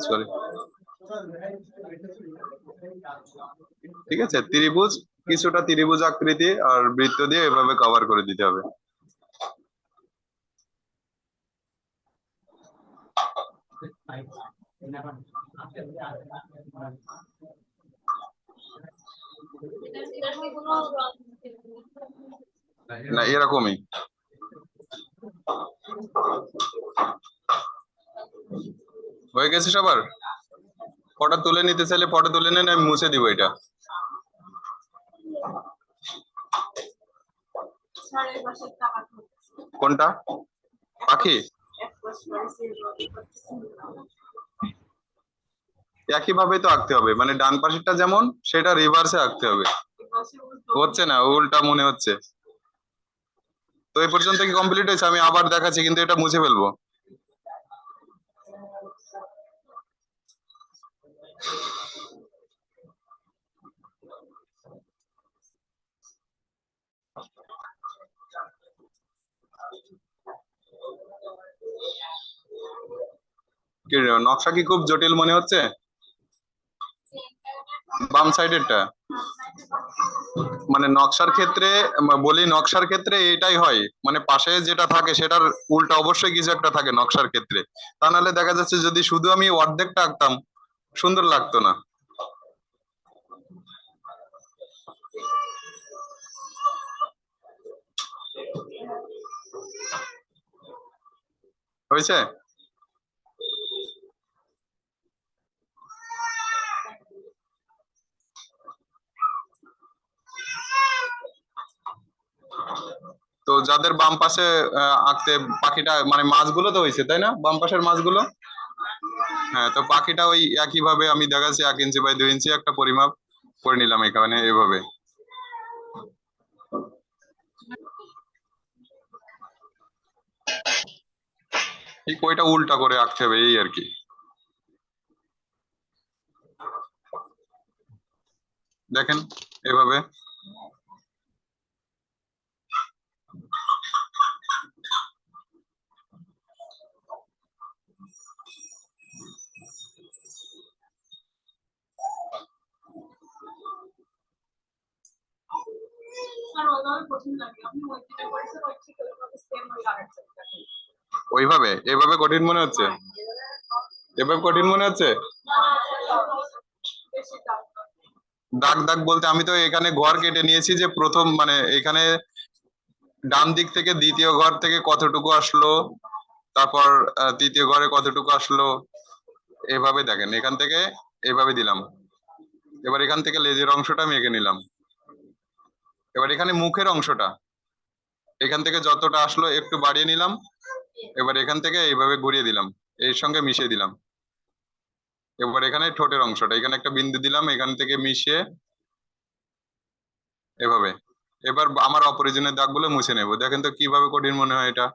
Sorry, ঠিক আছে। ত্রিভুজ, কিছুটা ত্রিভুজ আকৃতি আর বৃত্ত দিয়ে এভাবে কভার করে দিতে হবে। না, এরকমই। হয়ে গেছে সবার? ফটো তুলে নিতে চাইলে ফটো তুলে নেন, আমি মুছে দিব এটা। কোনটা? পাখি? একই ভাবে তো আঁকতে হবে, মানে ডান পাশেরটা যেমন সেটা রিভার্সে আঁকতে হবে। হচ্ছে না, উল্টা মনে হচ্ছে। তো এই পর্যন্ত কি কমপ্লিট হয়েছে? আমি আবার দেখাচ্ছি, কিন্তু এটা মুছে ফেলবো। নকশা কি খুব জটিল মনে হচ্ছে? বাম সাইডেরটা? মানে নকশার ক্ষেত্রে, বলি নকশার ক্ষেত্রে এটাই হয়, মানে পাশে যেটা থাকে সেটার উল্টা অবশ্যই কিছু একটা থাকে নকশার ক্ষেত্রে। তা নাহলে দেখা যাচ্ছে যদি শুধু আমি অর্ধেকটা আঁকতাম, সুন্দর লাগতো না। হয়েছে? তো যাদের বাম পাশে আঁকতে পাখিটা, মানে মাছগুলো তো হয়েছে তাই না, বাম পাশের মাছগুলো? হ্যাঁ, তো পাখিটা ওই একই ভাবে আমি দেখাচ্ছি, 1 ইঞ্চি বাই 2 ইঞ্চি একটা পরিমাপ করে নিলাম এখানে এভাবে। ঠিক ওইটা উল্টা করে আঁকতে হবে, এই আর কি। দেখেন এভাবে। ওইভাবে এভাবে কঠিন মনে হচ্ছে? এভাবে কঠিন মনে হচ্ছে? দাগ দাগ বলতে আমি তো এখানে ঘর কেটে নিয়েছি, যে প্রথম মানে এখানে ডান দিক থেকে দ্বিতীয় ঘর থেকে কতটুকু আসলো, তারপর তৃতীয় ঘরে কতটুকু আসলো, এভাবে দেখেন। এখান থেকে এভাবে দিলাম। এবার এখান থেকে লেজের অংশটা আমি এঁকে নিলাম। এবার এখানে মুখের অংশটা এখান থেকে যতটা আসলো একটু বাড়িয়ে নিলাম। এবার এখান থেকে এইভাবে ঘুরিয়ে দিলাম, এর সঙ্গে মিশিয়ে দিলাম। এবার এখানে ঠোঁটের অংশটা এখানে একটা বিন্দু দিলাম, এখান থেকে মিশিয়ে এভাবে। এবার আমার অপরিজনের দাগগুলো মুছে নেব। দেখেন তো কিভাবে কঠিন মনে হয় এটা।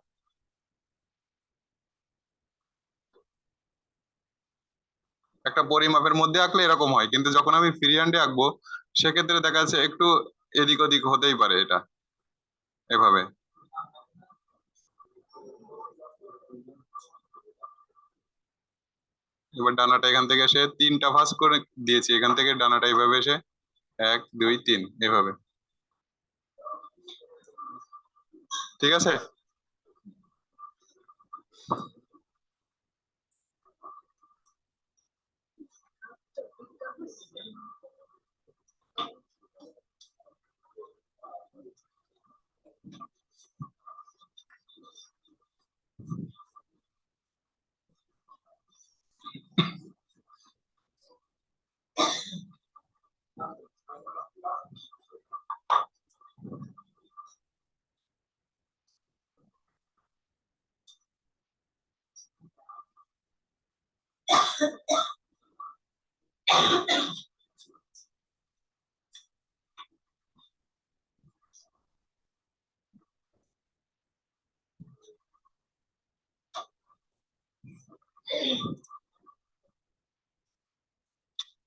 একটা পরিমাপের মধ্যে আঁকলে এরকম হয়, কিন্তু যখন আমি ফ্রি হ্যান্ডে আঁকবো সেক্ষেত্রে দেখা যাচ্ছে একটু এদিক ওদিক হতেই পারে এটা, এভাবে। এবার ডানাটা এখান থেকে এসে 3টা ভাঁজ করে দিয়েছি, এখান থেকে ডানাটা এইভাবে এসে 1 2 3 এভাবে। ঠিক আছে।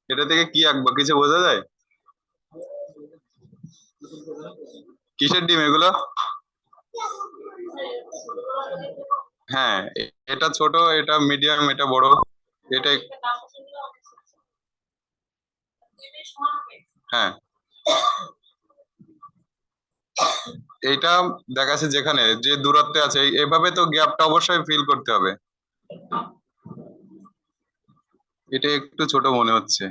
এটা থেকে কি আঁকবো কিছু বোঝা যায়? কিসের ডিম এগুলো? হ্যাঁ, এটা ছোট, এটা মিডিয়াম, এটা বড়, এটা হ্যাঁ, এইটা দেখা যাচ্ছে যেখানে যে দূরত্বে আছে এভাবে তো গ্যাপটা অবশ্যই ফিল করতে হবে। এটা একটু ছোট মনে হচ্ছে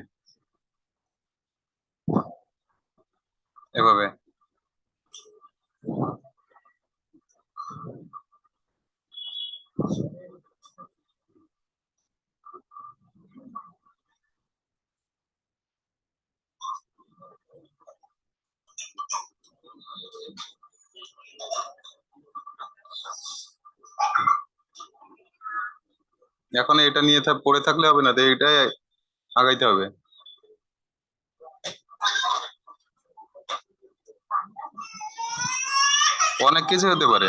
এভাবে। এখন এটা নিয়ে পড়ে থাকলে হবে না, তো এটাই আগাইতে হবে। অনেক কিছু হতে পারে।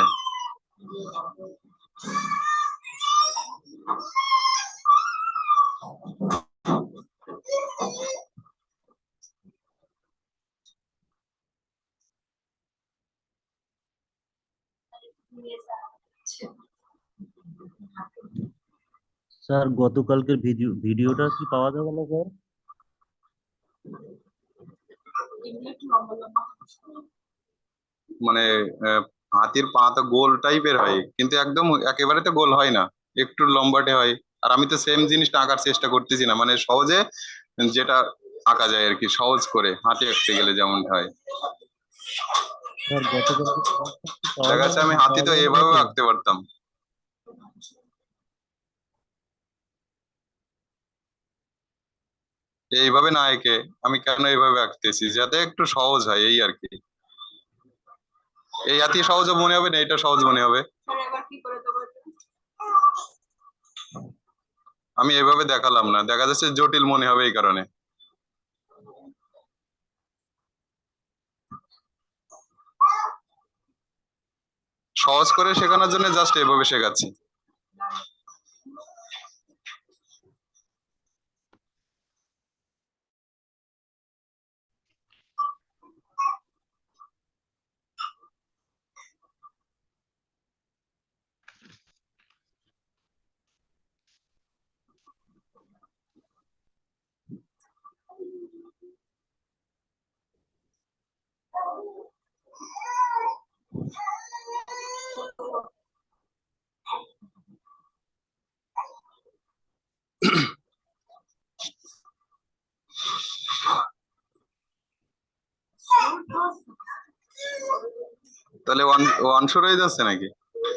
স্যার গতকালকের ভিডিওটা কি পাওয়া যাবে না স্যার? মানে হাতির পা তো গোল টাইপের হয়, কিন্তু একদম একেবারে তো গোল হয় না, একটু লম্বাটে হয়। আর আমি তো সেম জিনিসটা আঁকার চেষ্টা করতেছি না, মানে সহজে যেটা আঁকা যায় আর কি, সহজ করে হাতি আঁকতে গেলে যেমন হয়। স্যার গতকালকে ক্লাসটা কি পাওয়া দেখা যাবে যাচ্ছে আমি হাতি পাওয়া তো যাবে না এভাবেও তো? আঁকতে পারতাম, এইভাবে না এঁকে আমি কেন এইভাবে আঁকতেছি, যাতে একটু সহজ হয় এই আর কি। এই হাতি সহজ মনে হবে না, এটা সহজ মনে হবে। আমি এভাবে দেখালাম না, দেখা যাচ্ছে জটিল মনে হবে এই কারণে। সহজ করে শেখানোর জন্য জাস্ট এভাবে শেখাচ্ছি। তাহলে ওয়ান ওয়ান শুরু হয়ে যাচ্ছে নাকি?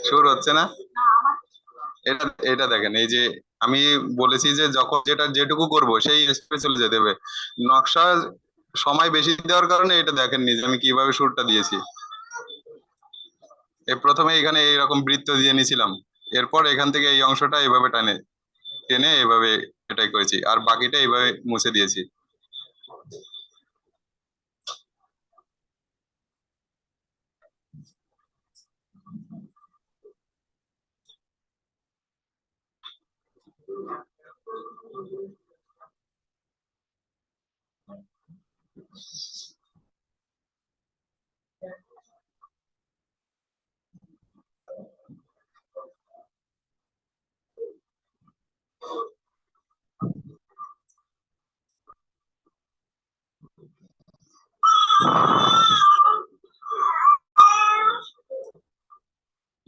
শুরু হচ্ছে না? এটা এটা দেখেন, এই যে আমি বলেছি যে যখন যেটা যেটুকু করব সেই স্টেপে চলে যেতে হবে। নকশা সময় বেশি দেওয়ার কারণে এটা দেখেননি যে আমি কিভাবে শুরুটা দিয়েছি। প্রথমে এখানে এইরকম বৃত্ত দিয়ে নিয়েছিলাম, এরপর এখান থেকে এই অংশটা এইভাবে টানে টেনে এইভাবে এটাই করেছি, আর বাকিটা এইভাবে মুছে দিয়েছি।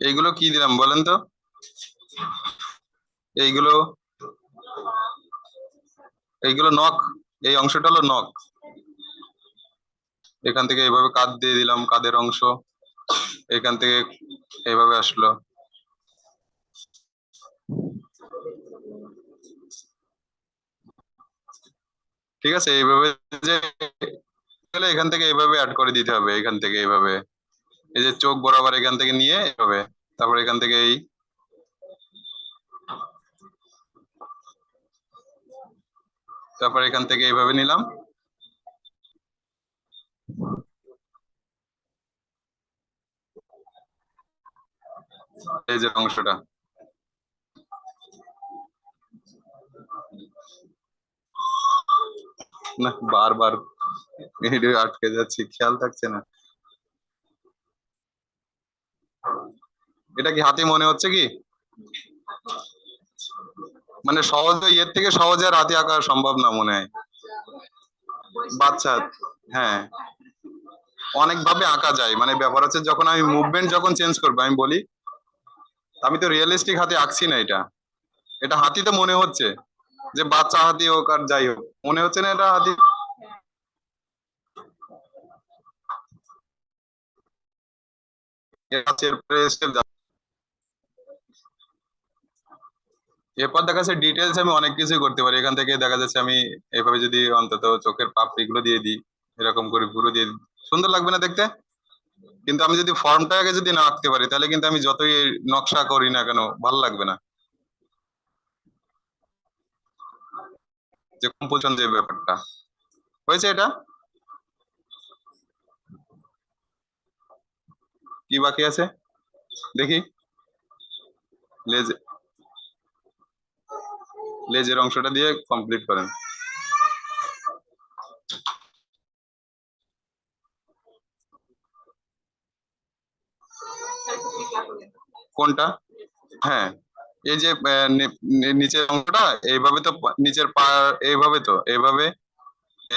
এইগুলো কি দিলাম বলেন তো? এইগুলো এইগুলো নখ, এই অংশটা হলো নখ। এখান থেকে এইভাবে কাঁধ দিয়ে দিলাম, কাঁধের অংশ এখান থেকে এইভাবে আসলো। ঠিক আছে, এইভাবে যে গেলে এখান থেকে এইভাবে অ্যাড করে দিতে হবে, এখান থেকে এইভাবে এই যে চোখ বরাবর এখান থেকে নিয়ে এইভাবে, তারপর এখান থেকে এই, তারপর এখান থেকে এইভাবে নিলাম, এই যে অংশটা। না, বারবার ভিডিও আটকে যাচ্ছি, খেয়াল থাকছে না। এটা কি হাতি মনে হচ্ছে কি? মানে সহজে এর থেকে সহজে আর হাতি আঁকা সম্ভব না মনে হয়। বাচ্চা, হ্যাঁ, অনেক ভাবে আঁকা যায়। মানে ব্যাপার হচ্ছে যখন আমি মুভমেন্ট যখন চেঞ্জ করবো, আমি বলি আমি তো রিয়েলিস্টিক হাতি আঁকছি না। এটা এটা হাতি তো মনে হচ্ছে, যে বাচ্চা হাতি হোক আর যাই হোক, মনে হচ্ছে না এটা হাতি। এরপর দেখা যাচ্ছে ডিটেলস আমি অনেক কিছুই করতে পারি। এখান থেকে দেখা যাচ্ছে আমি এভাবে যদি অন্তত চোখের পাপড়ি গুলো দিয়ে দিই, এরকম করে পুরো দিয়ে দিই, সুন্দর লাগবে না দেখতে? কিন্তু আমি যদি ফর্মটাকে যদি না আঁকতে পারি, তাহলে কিন্তু আমি যতই এই নকশা করি না কেন, ভালো লাগবে না। যে কম্পোজিশন যে ব্যাপারটা হয়েছে, এটা কি বাকি আছে দেখি। লেজ, লেজের অংশটা দিয়ে কমপ্লিট করেন। কোনটা? হ্যাঁ, এই যে নিচের অংশটা এইভাবে তো, নিচের পা এইভাবে তো, এইভাবে,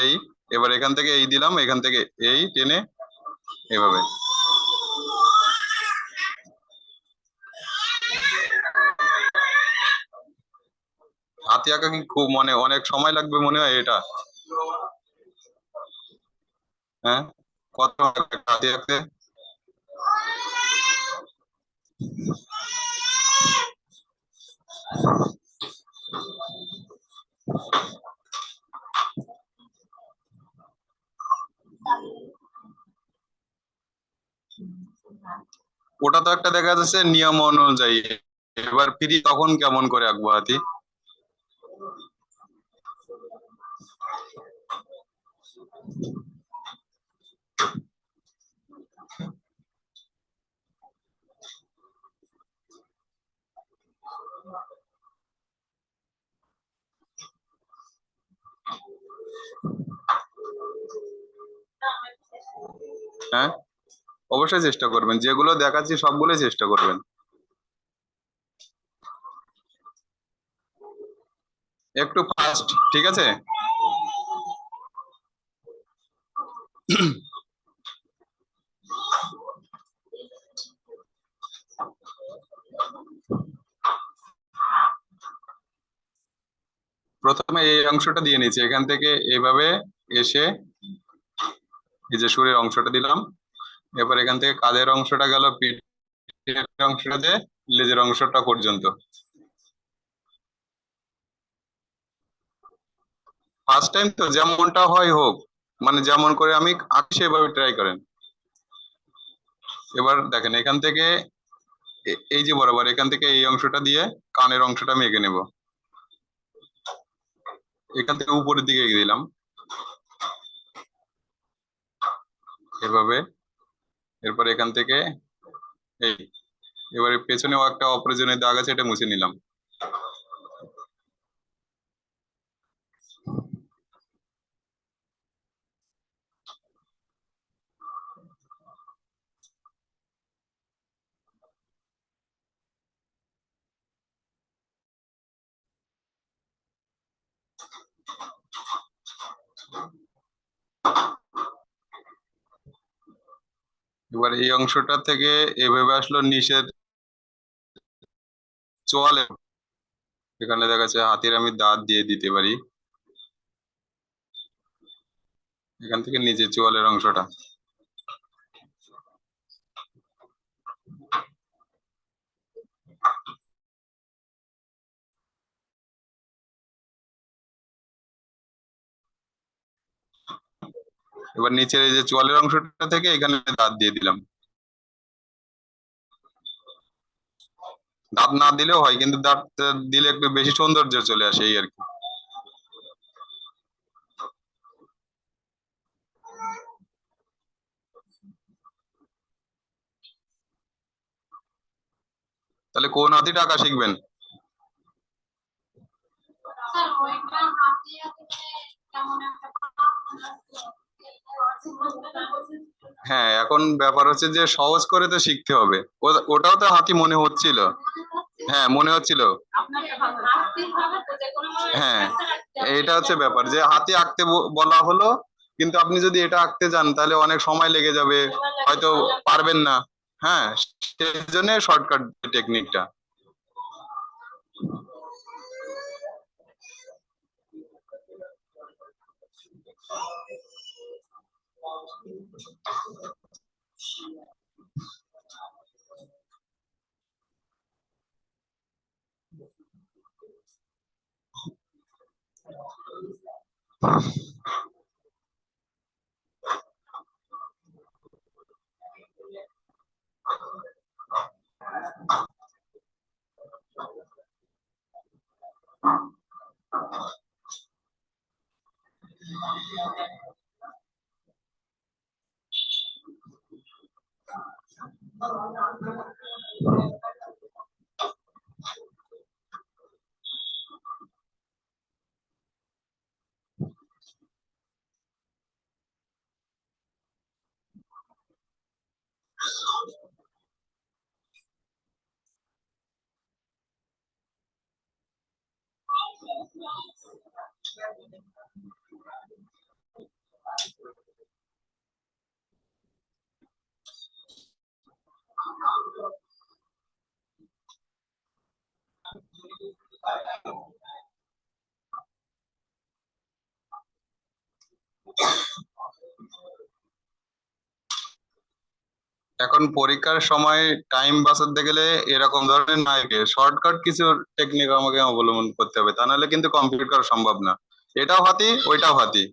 এই, এবার এখান থেকে এই দিলাম, এখান থেকে এই টেনে এইভাবে। হাতি আঁকা কি খুব মানে অনেক সময় লাগবে মনে হয় এটা? হ্যাঁ, কত সময় লাগবে একটা হাতি আঁকতে? ওটা তো একটা দেখা যাচ্ছে নিয়ম অনুযায়ী। এবার ফ্রি তখন কেমন করে আঁকবো হাতি? হ্যাঁ, অবশ্যই চেষ্টা করবেন, যেগুলো দেখাচ্ছি সবগুলোই চেষ্টা করবেন। একটু ফাস্ট, ঠিক আছে? প্রথমে এই অংশটা দিয়ে নিচ্ছি, এখান থেকে এইভাবে এসে এই যে সুরের অংশটা দিলাম। এবার এখান থেকে কাঁধের অংশটা গেল, পিঠের অংশটা দিয়ে লেজের অংশটা পর্যন্ত। ফার্স্ট টাইম তো যেমনটা হয় হোক, মানে যেমন করে আমি আঁকি সেভাবে ট্রাই করেন। এবার দেখেন এখান থেকে এই যে বরাবর এখান থেকে এই অংশটা দিয়ে কানের অংশটা আমি এঁকে নেব। এখান থেকে উপরের দিকে এগিয়ে দিলাম এভাবে। এরপর এখান থেকে এই, এবারে পেছনেও একটা অপ্রয়োজনীয় দাগ আছে, এটা মুছে নিলাম। এবার এই অংশটা থেকে এভাবে আসলো নিচের চোয়ালে, এখানে দেখা যাচ্ছে হাতির আমি দাঁত দিয়ে দিতে পারি, এখান থেকে নিচে চোয়ালের অংশটা। এবার নিচের এই যে চোয়ালের অংশটা থেকে এখানে দাঁত দিয়ে দিলাম। দাঁত না দিলেও হয়, কিন্তু দাঁত দিলে একটু বেশি সৌন্দর্য চলে আসে, এই আর কি। তাহলে কোন হাতিটা আঁকা শিখবেন? হ্যাঁ, এখন ব্যাপার হচ্ছে যে সহজ করে তো শিখতে হবে। ওটাও তো হাতি মনে হচ্ছিল। হ্যাঁ, মনে হচ্ছিল। হ্যাঁ, এটা হচ্ছে ব্যাপার যে হাতি আঁকতে বলা হলো, কিন্তু আপনি যদি এটা আঁকতে যান তাহলে অনেক সময় লেগে যাবে, হয়তো পারবেন না। হ্যাঁ, সেজন্য শর্টকাট টেকনিকটা। এখন পরীক্ষার সময় টাইম বাঁচাতে গেলে এরকম ধরনের নায়কে শর্টকাট কিছু টেকনিক আমাকে অবলম্বন করতে হবে, তা নাহলে কিন্তু কমপ্লিট করা সম্ভব না। এটাও হাতি, ওইটাও হাতি।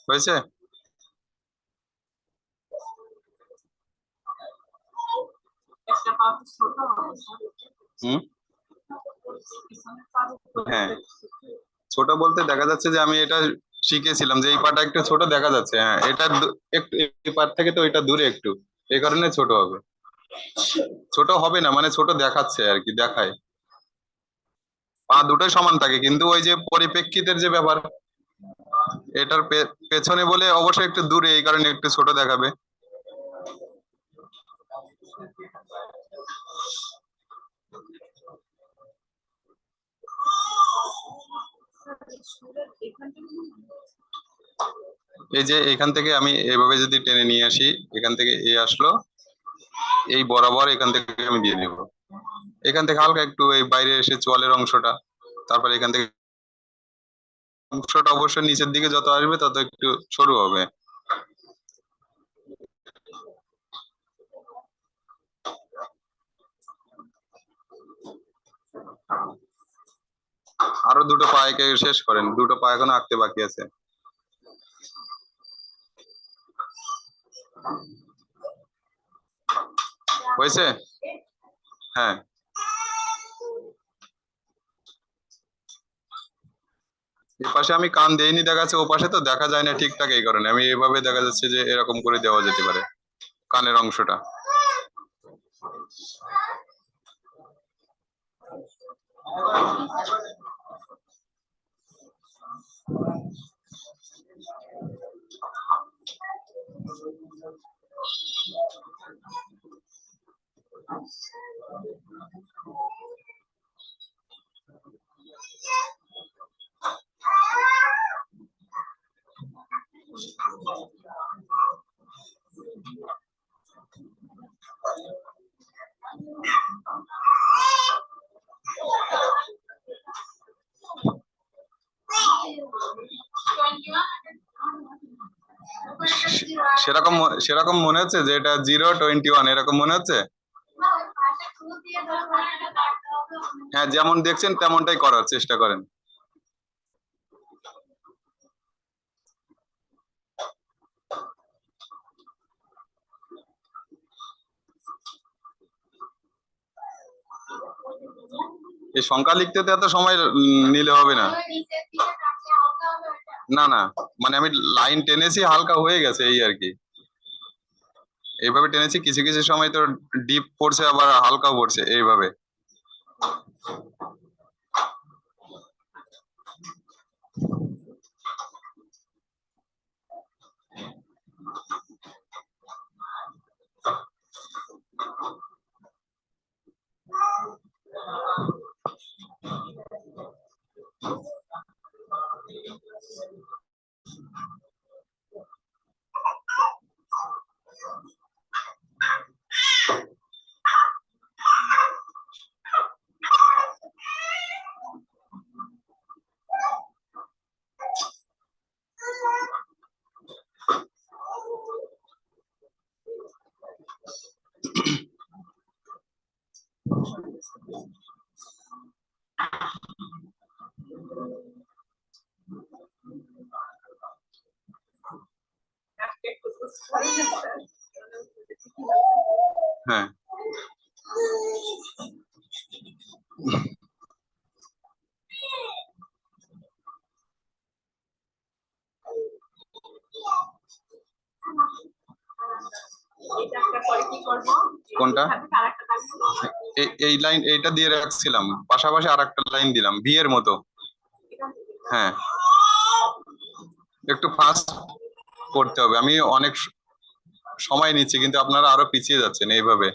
হয়েছে? হুম। হ্যাঁ, ছোট বলতে দেখা যাচ্ছে যে আমি এটা শিখেছিলাম যে এই পাটা একটু ছোট দেখা যাচ্ছে। হ্যাঁ, এটা একটু এই পাট থেকে তো এটা দূরে একটু, এই কারণে ছোট হবে। ছোট হবে না মানে ছোট দেখাচ্ছে আর কি, দেখায়। পা দুটোই সমান থাকে, কিন্তু ওই যে পরিপ্রেক্ষিতের যে ব্যাপার, এটার পেছনে বলে অবশ্যই একটু দূরে, এই কারণে একটু ছোট দেখাবে। এই যে এখান থেকে আমি এভাবে যদি টেনে নিয়ে আসি, এখান থেকে এ আসলো, এই বরাবর এখান থেকে আমি দিয়ে দিব। এখান থেকে হালকা একটু এই বাইরে এসে চোয়ালের অংশটা, তারপর এখান থেকে অংশটা অবশ্যই নিচের দিকে যত আসবে তত একটু সরু হবে। আরো দুটো পায়ে শেষ করেন, দুটো পা এখনো আঁকতে বাকি আছে। হয়েছে? হ্যাঁ। এই পাশে আমি কান দেইনি, দেখা যাচ্ছে ও পাশে তো দেখা যায় না ঠিকঠাক, এই কারণে আমি এভাবে দেখা যাচ্ছে যে এরকম করে দেওয়া যেতে পারে কানের অংশটা। সেরকম মনে হচ্ছে যে এটা 021 এরকম মনে হচ্ছে? হ্যাঁ, যেমন দেখছেন তেমনটাই করার চেষ্টা করেন। এই সংখ্যা লিখতে তো এত সময় নিলে হবে না। না না, মানে আমি লাইন টেনেছি, হালকা হয়ে গেছে এই আর কি। এইভাবে টেনেছি, কিছু কিছু সময় তো ডিপ পড়ছে আবার হালকাও পড়ছে এইভাবে। হ্যাঁ, কোনটা? এই লাইন এইটা দিয়ে রাখছিলাম, পাশাপাশি আরেকটা লাইন দিলাম ভি এর মতো। হ্যাঁ, একটু ফাস্ট করতে হবে। আমি অনেক সময় নিচ্ছি, কিন্তু আপনারা আরো পিছিয়ে যাচ্ছেন এইভাবে।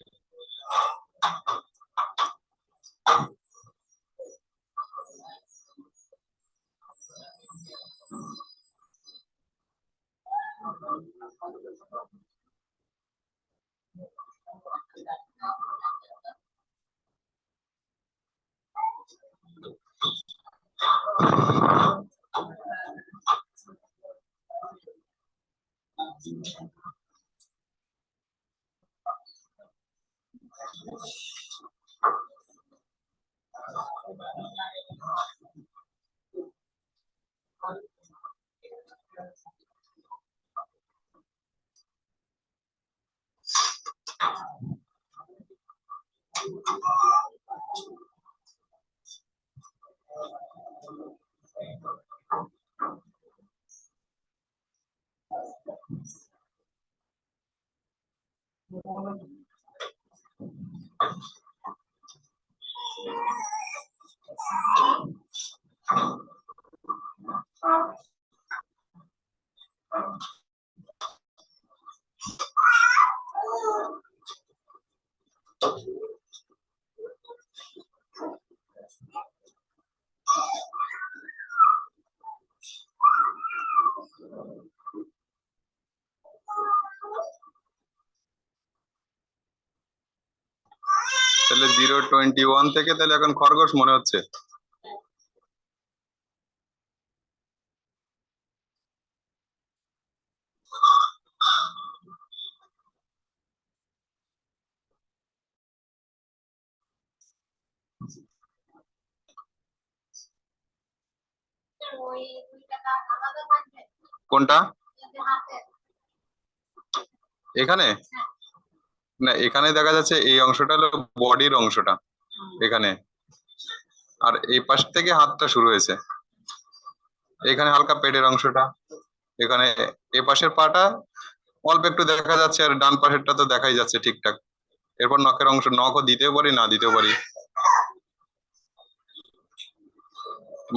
তাহলে 021 থেকে তাহলে এখন খরগোশ মনে হচ্ছে। কোনটা? এখানে? না, এখানে দেখা যাচ্ছে এই অংশটা হলো বডির অংশটা এখানে, আর এই পাশ থেকে হাতটা শুরু হয়েছে। এখানে হালকা পেটের অংশটা, এখানে এ পাশের পাটা অল্প একটু দেখা যাচ্ছে, আর ডান পাশেরটা তো দেখাই যাচ্ছে ঠিকঠাক। এরপর নখের অংশ, নখও দিতেও পারি না দিতেও পারি।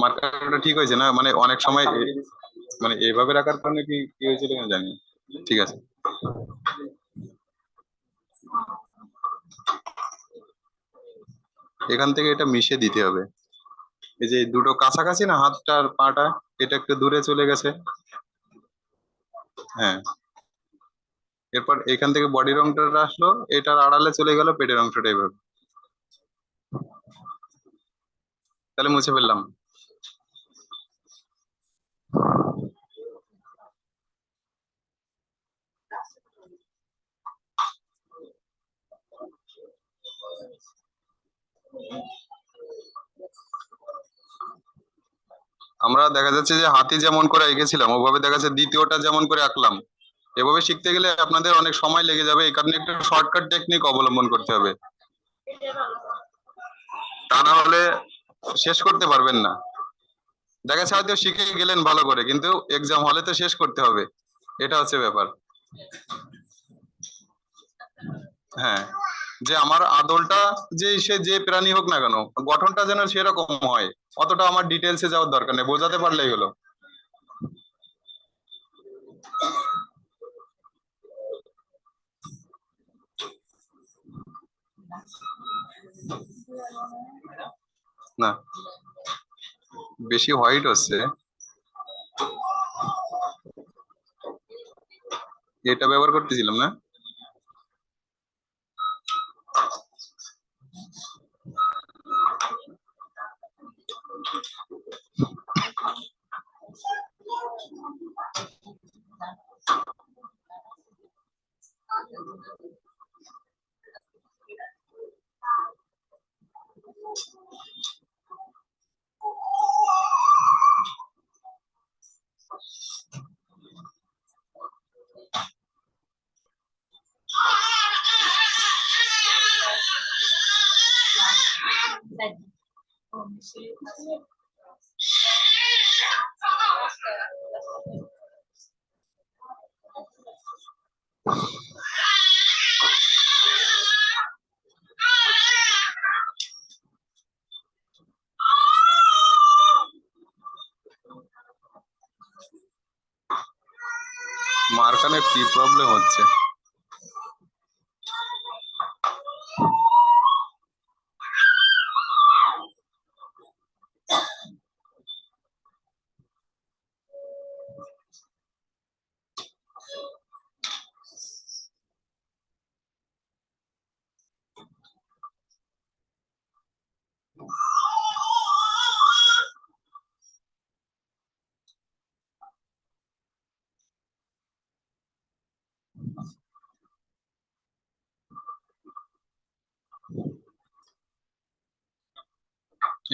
মার্কারটা ঠিক হয়েছে না? মানে অনেক সময় মানে এইভাবে রাখার কারণে কি কি হয়েছিল কিনা জানি না। ঠিক আছে, এখান থেকে এটা মিশে দিতে হবে। এই যে দুটো কাছাকাছি না, হাতটার পাটা, এটা একটু দূরে চলে গেছে। হ্যাঁ, এরপর এখান থেকে বডির অংশটা আসলো, এটার আড়ালে চলে গেল পেটের অংশটা এইভাবে। তাহলে মুছে ফেললাম। আমরা দেখা যাচ্ছে যে হাতি যেমন করে এঁকেছিলাম ওভাবে দেখা যাচ্ছে দ্বিতীয়টা যেমন করে আঁকলাম। এভাবে শিখতে গেলে আপনাদের অনেক সময় লেগে যাবে, এই কারণে একটা শর্টকাট টেকনিক অবলম্বন করতে হবে, তা না হলে শেষ করতে পারবেন না। দেখা যাচ্ছে হয়তো শিখে গেলেন ভালো করে, কিন্তু এক্সাম হলে তো শেষ করতে হবে, এটা হচ্ছে ব্যাপার। হ্যাঁ, যে আমার আদলটা যে সে যে প্রাণী হোক না কেন, গঠনটা যেন সেরকম হয়, অতটা আমার ডিটেলসে যাওয়ার দরকার নেই, বোঝাতে পারলেই হলো। না, বেশি হোয়াইট হচ্ছে, এটা ব্যবহার করতেছিলাম না। মার্কানের কি প্রবলেম হচ্ছে?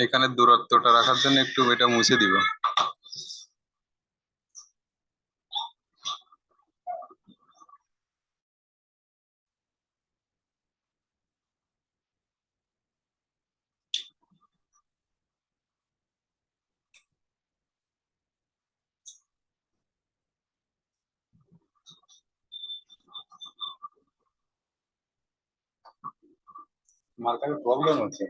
এখানে দূরত্বটা রাখার জন্য একটু এটা মুছে দিব। মার্কারের প্রবলেম হচ্ছে।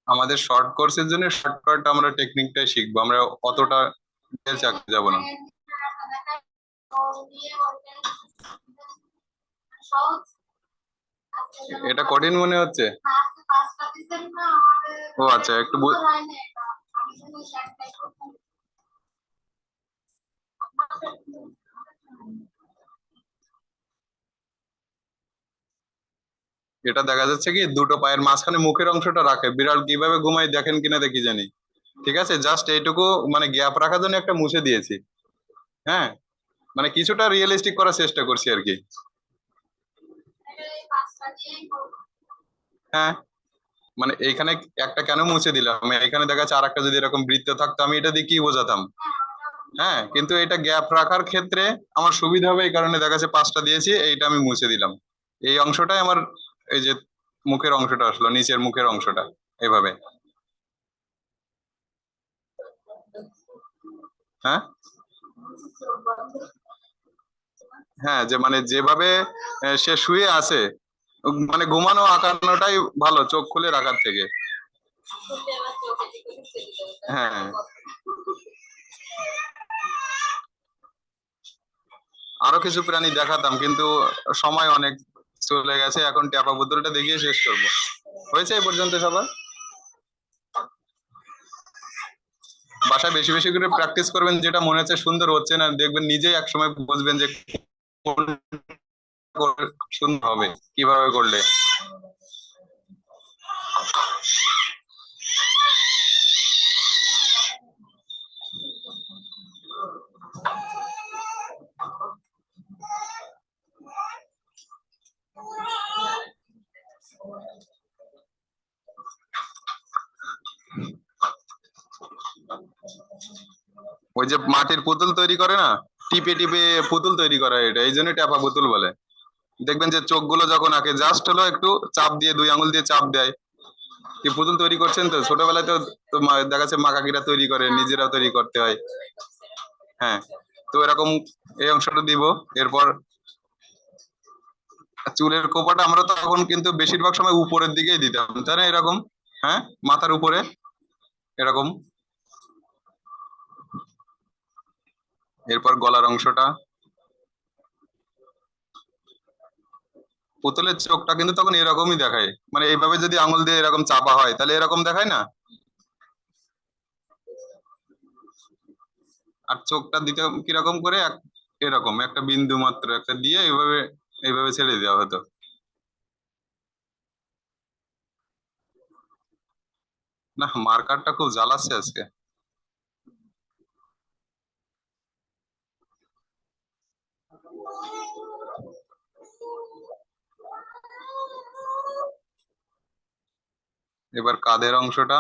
আমাদের শর্ট কোর্সের জন্য শর্টকাট আমরা টেকনিকটাই শিখবো, আমরা অতটা চাকরি যাবো না। এটা কঠিন মনে হচ্ছে। ও আচ্ছা, একটু এটা দেখা যাচ্ছে কি দুটো পায়ের মাঝখানে মুখের অংশটা রাখে, বিড়াল কিভাবে ঘুমায় দেখেন কিনা দেখি জানি। ঠিক আছে, জাস্ট এইটুকু মানে গ্যাপ রাখার জন্য একটা মুছে দিয়েছি। হ্যাঁ, মানে কিছুটা রিয়েলিস্টিক করার চেষ্টা করছি আর কি। হ্যাঁ, মানে এইখানে একটা কেন মুছে দিলাম, এখানে দেখা যাচ্ছে আর একটা যদি এরকম বৃত্ত থাকতো আমি এটা দিয়ে কি বোঝাতাম। হ্যাঁ, কিন্তু এটা গ্যাপ রাখার ক্ষেত্রে আমার সুবিধা হবে, এই কারণে দেখা যাচ্ছে 5টা দিয়েছি, এইটা আমি মুছে দিলাম। এই অংশটাই আমার, এই যে মুখের অংশটা আসলো, নিচের মুখের অংশটা এভাবে। হ্যাঁ, হ্যাঁ, যে মানে যেভাবে সে শুয়ে আছে, মানে ঘুমানো আঁকানোটাই ভালো চোখ খুলে রাখার থেকে। হ্যাঁ, আরো কিছু প্রাণী দেখাতাম কিন্তু সময় অনেক চলে গেছে, এখন ট্যাপা পুতুলটা দেখিয়ে শেষ করবো। হয়েছে এই পর্যন্ত সবার? বাসায় বেশি বেশি করে প্র্যাকটিস করবেন, যেটা মনে হচ্ছে সুন্দর হচ্ছে না দেখবেন নিজেই একসময় বুঝবেন যে সুন্দর হবে কিভাবে করলে। ওই যে মাটির পুতুল তৈরি করে না, টিপে টিপে পুতুল তৈরি করা, এটা এই জন্য ট্যাপা পুতুল বলে। দেখবেন যে চোখগুলো যখন আঁকে জাস্ট হলো একটু চাপ দিয়ে, 2 আঙুল দিয়ে চাপ দেয়। কি পুতুল তৈরি করছেন তো ছোটবেলায় তো, দেখা যাচ্ছে মা কাকিরা তৈরি করে, নিজেরাও তৈরি করতে হয়। হ্যাঁ, তো এরকম এই অংশটা দিব। এরপর চুলের কোপাটা আমরা তখন কিন্তু বেশিরভাগ সময় উপরের দিকেই দিতাম, তাই না, এরকম। হ্যাঁ, মাথার উপরে এরকম। এরপর গলার অংশটা, পুতুলের চোখটা কিন্তু তখন এরকমই দেখায়, মানে এইভাবে যদি আঙুল দিয়ে এরকম চাপা হয় তাহলে এরকম দেখায় না। আর চোখটা দিতে কিরকম করে, এরকম একটা বিন্দু মাত্র একটা দিয়ে এইভাবে, এইভাবে ছেড়ে দেওয়া হতো। না, মার্কারটা খুব জ্বালাচ্ছে আজকে। এবার কাঁধের অংশটা,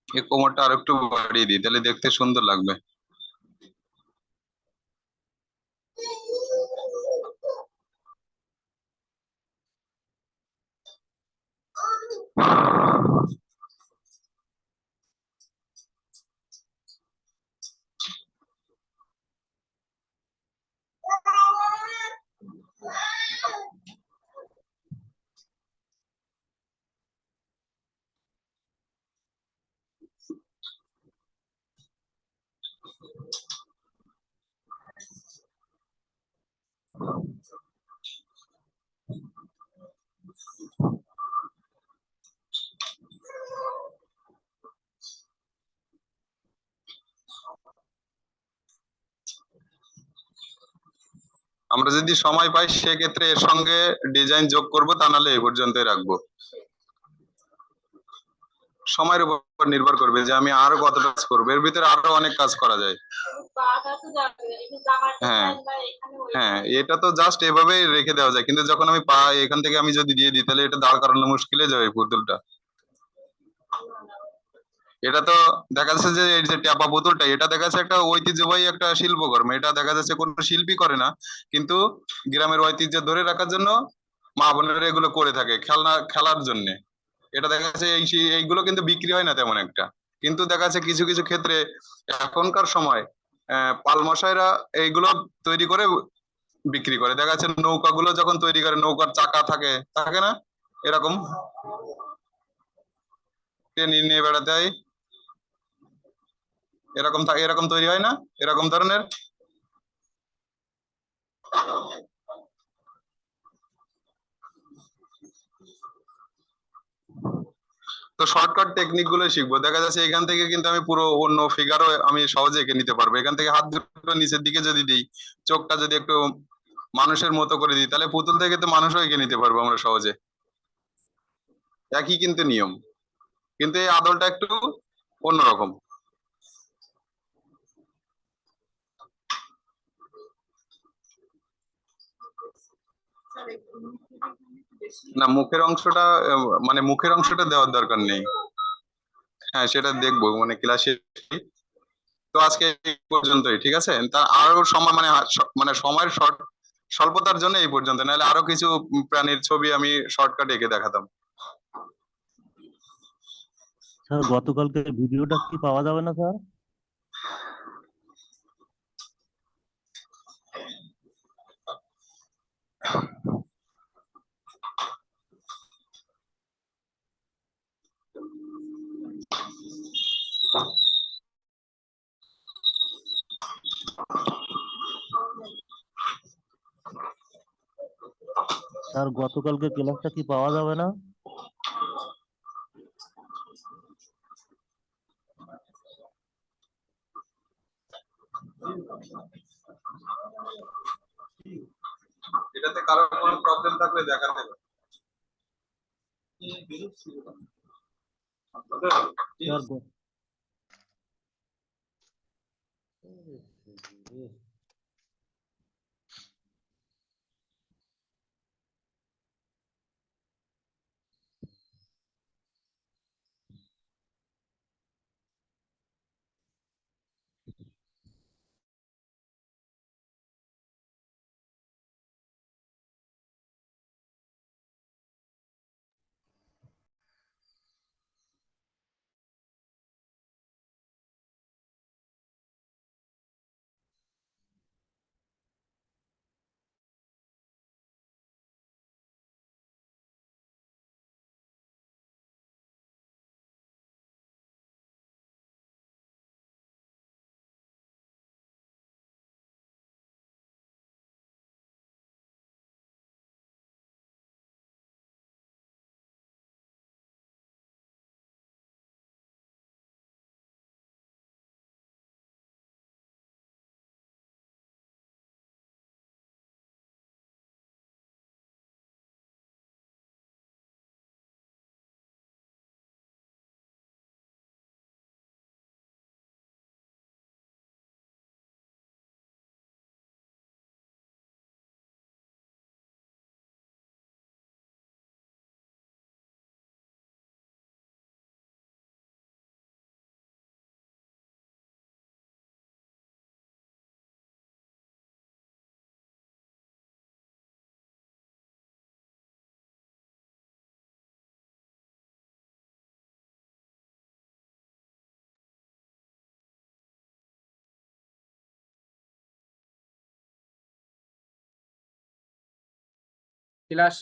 এই কোমরটা আর একটু বাড়িয়ে দিই তাহলে দেখতে সুন্দর লাগবে। আমরা যদি সময় পাই সেক্ষেত্রে এর সঙ্গে ডিজাইন যোগ করব, তা নাহলে এই পর্যন্তই রাখবো। সময়ের উপর নির্ভর করবে যে আমি আরো কতটা কাজ করবো, এর ভিতরে আরো অনেক কাজ করা যায়। হ্যাঁ হ্যাঁ, এটা তো জাস্ট এভাবেই রেখে দেওয়া যায়, কিন্তু যখন আমি পা এখান থেকে আমি যদি দিয়ে দিই তাহলে এটা দাঁড় করানো মুশকিল হয়ে যাবে পুতুলটা। এটা তো দেখা যাচ্ছে যে এই যে ট্যাপা পুতুলটা, এটা দেখা যাচ্ছে একটা ঐতিহ্যবাহী একটা শিল্পকর্ম, এটা দেখা যাচ্ছে কোনো শিল্পী করে না, কিন্তু গ্রামের ঐতিহ্য ধরে রাখার জন্য মা বোনেরা এগুলো করে থাকে খেলার জন্য। এটা দেখা যাচ্ছে এইগুলো কিন্তু বিক্রি হয় না তেমন একটা, কিন্তু দেখা যাচ্ছে কিছু কিছু ক্ষেত্রে এখনকার সময় পাল মশাইরা এইগুলো তৈরি করে বিক্রি করে। দেখা যাচ্ছে নৌকাগুলো যখন তৈরি করে, নৌকার চাকা থাকে থাকে না, এরকম টেনে নিয়ে নিয়ে বেড়াতে হয়, এরকম তৈরি হয় না, এরকম ধরনের। তো শর্টকাট টেকনিক গুলো শিখবো, দেখা যাচ্ছে এখান থেকে কিন্তু আমি পুরো অন্য ফিগারও আমি সহজে এঁকে নিতে পারবো। এখান থেকে হাত দুটো নিচের দিকে যদি দিই, চোখটা যদি একটু মানুষের মতো করে দিই, তাহলে পুতুল থেকে তো মানুষও এঁকে নিতে পারবো আমরা সহজে। একই কিন্তু নিয়ম, কিন্তু এই আদলটা একটু অন্যরকম। না, মুখের অংশটা মানে মুখের অংশটা দেওয়ার দরকার নেই। হ্যাঁ, সেটা দেখবো মানে ক্লাসে। তো আজকে এই পর্যন্তই, ঠিক আছে? তা আরো সময় মানে মানে সময়ের স্বল্পতার জন্য এই পর্যন্ত, নাহলে আরো কিছু প্রাণীর ছবি আমি শর্টকাট এঁকে দেখাতাম। স্যার গতকালকের ভিডিওটা কি পাওয়া যাবে না স্যার? স্যার গতকালকের ক্লাসটা কি পাওয়া যাবে না? এটাতে কারো কোনো প্রবলেম থাকলে দেখাতে স্যার ক্লাসে